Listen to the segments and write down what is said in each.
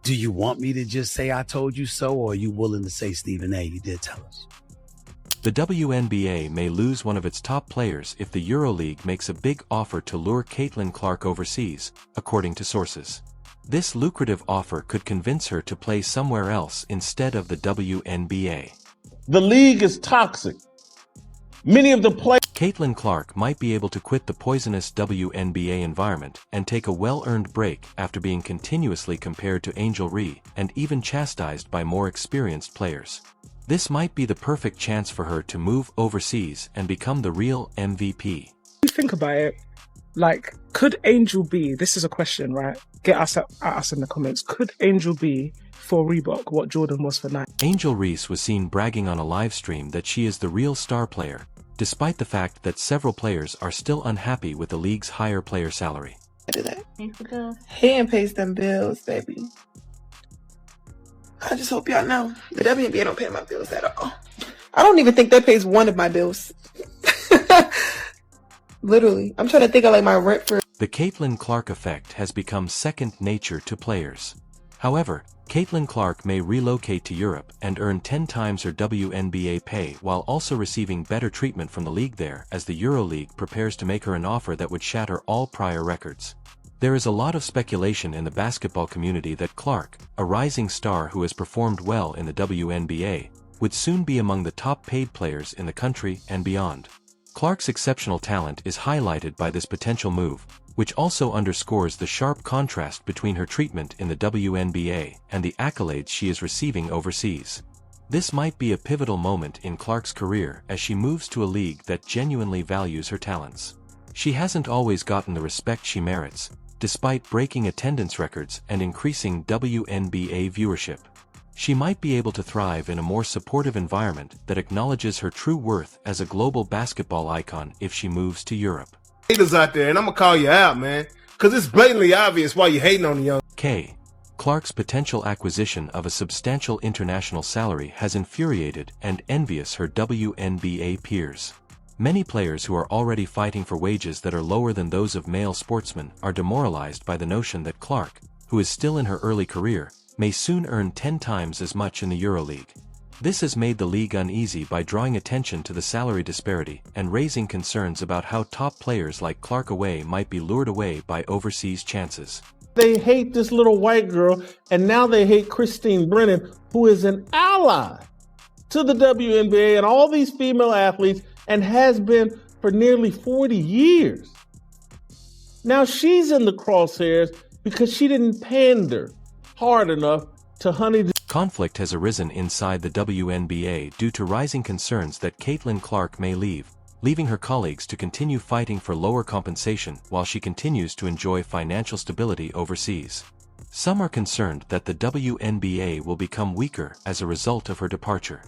Do you want me to just say I told you so, or are you willing to say, Stephen A., you did tell us? The WNBA may lose one of its top players if the EuroLeague makes a big offer to lure Caitlin Clark overseas, according to sources. This lucrative offer could convince her to play somewhere else instead of the WNBA. The league is toxic. Many of the players... Caitlin Clark might be able to quit the poisonous WNBA environment and take a well-earned break after being continuously compared to Angel Reese and even chastised by more experienced players. This might be the perfect chance for her to move overseas and become the real MVP. You think about it, like, could Angel be, this is a question, right? Get us at us in the comments. Could Angel be for Reebok what Jordan was for Nike? Angel Reese was seen bragging on a live stream that she is the real star player, despite the fact that several players are still unhappy with the league's higher player salary. I do that. Hand pays them bills, baby. I just hope y'all know the WNBA don't pay my bills at all. I don't even think that pays one of my bills. Literally. I'm trying to think of like my rent for... The Caitlin Clark effect has become second nature to players. However, Caitlin Clark may relocate to Europe and earn 10 times her WNBA pay while also receiving better treatment from the league there as the EuroLeague prepares to make her an offer that would shatter all prior records. There is a lot of speculation in the basketball community that Clark, a rising star who has performed well in the WNBA, would soon be among the top paid players in the country and beyond. Clark's exceptional talent is highlighted by this potential move, which also underscores the sharp contrast between her treatment in the WNBA and the accolades she is receiving overseas. This might be a pivotal moment in Clark's career as she moves to a league that genuinely values her talents. She hasn't always gotten the respect she merits, despite breaking attendance records and increasing WNBA viewership. She might be able to thrive in a more supportive environment that acknowledges her true worth as a global basketball icon if she moves to Europe. Haters out there, and I'm gonna call you out, man, because it's blatantly obvious why you're hating on the young. Clark's potential acquisition of a substantial international salary has infuriated and envious her WNBA peers. Many players who are already fighting for wages that are lower than those of male sportsmen are demoralized by the notion that Clark, who is still in her early career, may soon earn 10 times as much in the EuroLeague. This has made the league uneasy by drawing attention to the salary disparity and raising concerns about how top players like Clark might be lured away by overseas chances. They hate this little white girl, and now they hate Christine Brennan, who is an ally to the WNBA and all these female athletes and has been for nearly 40 years. Now she's in the crosshairs because she didn't pander hard enough to Honey. Conflict has arisen inside the WNBA due to rising concerns that Caitlin Clark may leaving her colleagues to continue fighting for lower compensation while she continues to enjoy financial stability overseas. Some are concerned that the WNBA will become weaker as a result of her departure.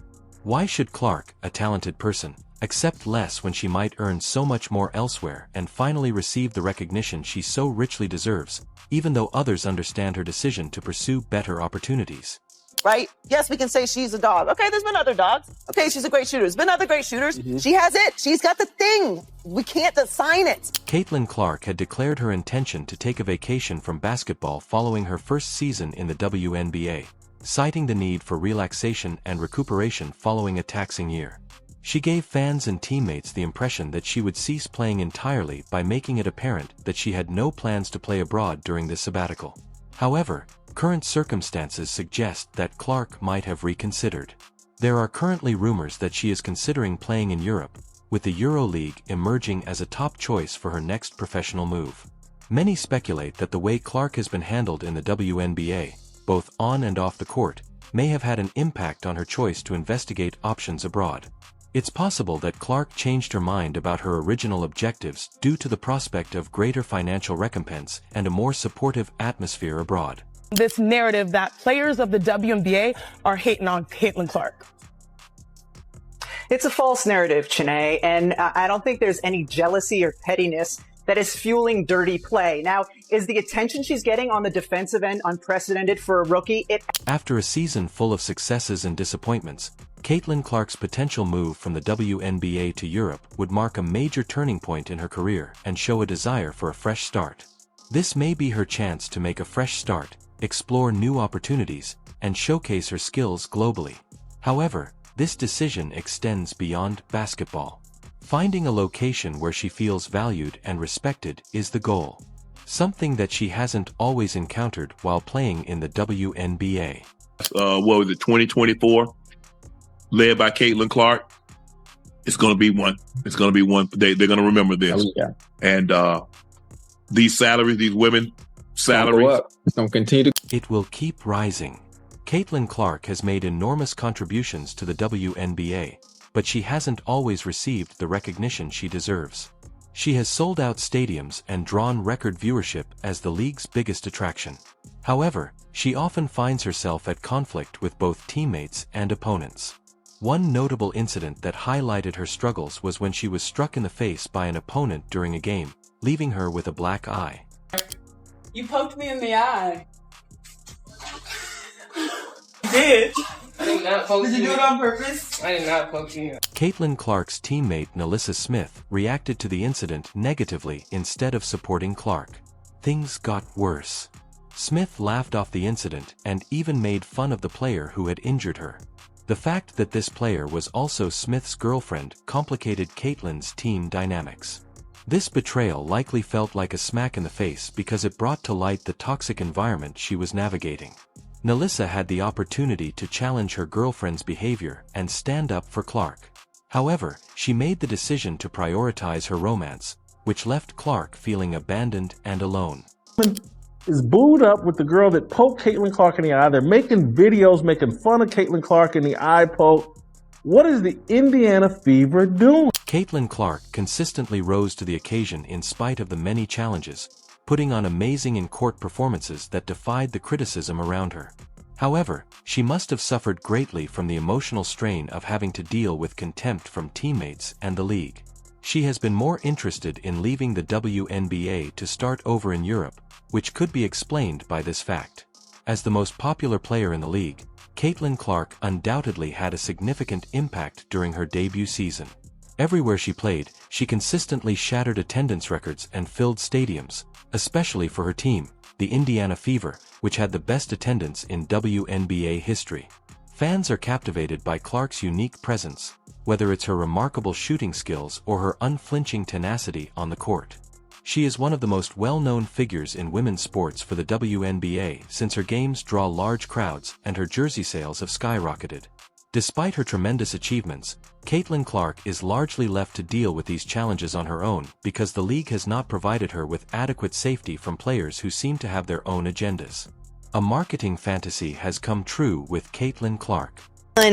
Why should Clark, a talented person, accept less when she might earn so much more elsewhere and finally receive the recognition she so richly deserves, even though others understand her decision to pursue better opportunities? Right? Yes, we can say she's a dog. Okay, there's been other dogs. Okay, she's a great shooter. There's been other great shooters. She has it. She's got the thing. We can't assign it. Caitlin Clark had declared her intention to take a vacation from basketball following her first season in the WNBA, citing the need for relaxation and recuperation following a taxing year. She gave fans and teammates the impression that she would cease playing entirely by making it apparent that she had no plans to play abroad during this sabbatical. However, current circumstances suggest that Clark might have reconsidered. There are currently rumors that she is considering playing in Europe, with the EuroLeague emerging as a top choice for her next professional move. Many speculate that the way Clark has been handled in the WNBA, both on and off the court, may have had an impact on her choice to investigate options abroad. It's possible that Clark changed her mind about her original objectives due to the prospect of greater financial recompense and a more supportive atmosphere abroad. This narrative that players of the WNBA are hating on Caitlin Clark. It's a false narrative, Chanae, and I don't think there's any jealousy or pettiness that is fueling dirty play. Now, is the attention she's getting on the defensive end unprecedented for a rookie? After a season full of successes and disappointments, Caitlin Clark's potential move from the WNBA to Europe would mark a major turning point in her career and show a desire for a fresh start. This may be her chance to make a fresh start, explore new opportunities, and showcase her skills globally. However, this decision extends beyond basketball. Finding a location where she feels valued and respected is the goal. Something that she hasn't always encountered while playing in the WNBA. What was it, 2024? Led by Caitlin Clark. It's going to be one. It's going to be one. They're going to remember this. Oh, yeah. And these salaries, these women salaries. It's going to continue to. It will keep rising. Caitlin Clark has made enormous contributions to the WNBA, but she hasn't always received the recognition she deserves. She has sold out stadiums and drawn record viewership as the league's biggest attraction. However, she often finds herself at conflict with both teammates and opponents. One notable incident that highlighted her struggles was when she was struck in the face by an opponent during a game, leaving her with a black eye. You poked me in the eye. You did. I did not poke you. Did you do it on purpose? I did not poke you. Caitlin Clark's teammate Nalissa Smith reacted to the incident negatively instead of supporting Clark. Things got worse. Smith laughed off the incident and even made fun of the player who had injured her. The fact that this player was also Smith's girlfriend complicated Caitlin's team dynamics. This betrayal likely felt like a smack in the face because it brought to light the toxic environment she was navigating. Nalissa had the opportunity to challenge her girlfriend's behavior and stand up for Clark. However, she made the decision to prioritize her romance, which left Clark feeling abandoned and alone. Is booed up with the girl that poked Caitlin Clark in the eye. They're making videos making fun of Caitlin Clark in the eye poke. What is the Indiana Fever doing? Caitlin Clark consistently rose to the occasion in spite of the many challenges, putting on amazing in-court performances that defied the criticism around her. However, she must have suffered greatly from the emotional strain of having to deal with contempt from teammates and the league. She has been more interested in leaving the WNBA to start over in Europe, which could be explained by this fact. As the most popular player in the league, Caitlin Clark undoubtedly had a significant impact during her debut season. Everywhere she played, she consistently shattered attendance records and filled stadiums, especially for her team, the Indiana Fever, which had the best attendance in WNBA history. Fans are captivated by Clark's unique presence, whether it's her remarkable shooting skills or her unflinching tenacity on the court. She is one of the most well-known figures in women's sports for the WNBA since her games draw large crowds and her jersey sales have skyrocketed. Despite her tremendous achievements, Caitlin Clark is largely left to deal with these challenges on her own because the league has not provided her with adequate safety from players who seem to have their own agendas. A marketing fantasy has come true with Caitlin Clark.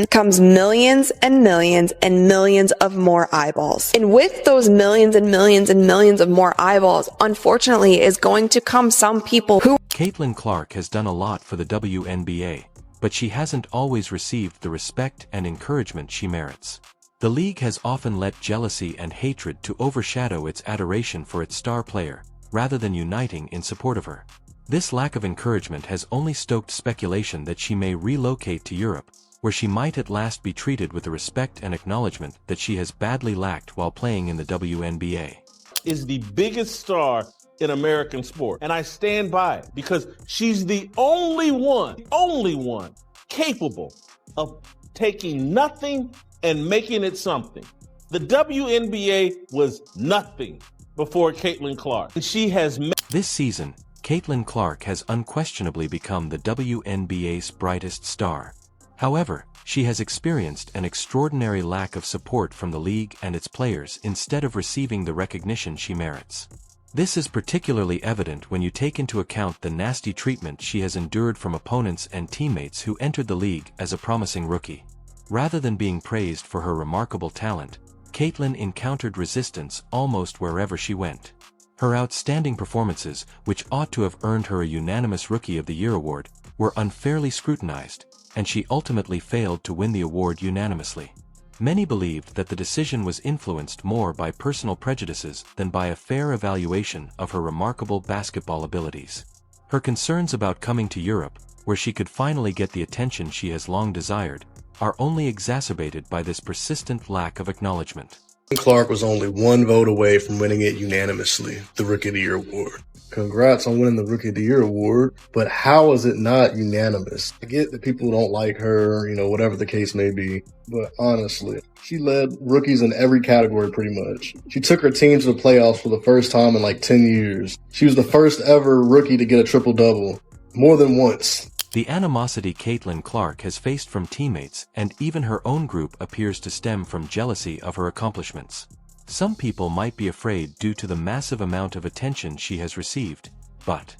Comes millions and millions and millions of more eyeballs. And with those millions and millions and millions of more eyeballs, unfortunately, is going to come some people who... Caitlin Clark has done a lot for the WNBA, but she hasn't always received the respect and encouragement she merits. The league has often let jealousy and hatred to overshadow its adoration for its star player, rather than uniting in support of her. This lack of encouragement has only stoked speculation that she may relocate to Europe, where she might at last be treated with the respect and acknowledgement that she has badly lacked while playing in the WNBA. Is the biggest star in American sport, and I stand by it because she's the only one capable of taking nothing and making it something. The WNBA was nothing before Caitlin Clark. And she has This season, Caitlin Clark has unquestionably become the WNBA's brightest star. However, she has experienced an extraordinary lack of support from the league and its players instead of receiving the recognition she merits. This is particularly evident when you take into account the nasty treatment she has endured from opponents and teammates who entered the league as a promising rookie. Rather than being praised for her remarkable talent, Caitlin encountered resistance almost wherever she went. Her outstanding performances, which ought to have earned her a unanimous Rookie of the Year award, were unfairly scrutinized, and she ultimately failed to win the award unanimously. Many believed that the decision was influenced more by personal prejudices than by a fair evaluation of her remarkable basketball abilities. Her concerns about coming to Europe, where she could finally get the attention she has long desired, are only exacerbated by this persistent lack of acknowledgement. Clark was only one vote away from winning it unanimously, the Rookie of the Year award. Congrats on winning the Rookie of the Year award, but how is it not unanimous? I get that people don't like her, whatever the case may be, but honestly, she led rookies in every category pretty much. She took her team to the playoffs for the first time in like 10 years. She was the first ever rookie to get a triple-double, more than once. The animosity Caitlin Clark has faced from teammates and even her own group appears to stem from jealousy of her accomplishments. Some people might be afraid due to the massive amount of attention she has received, but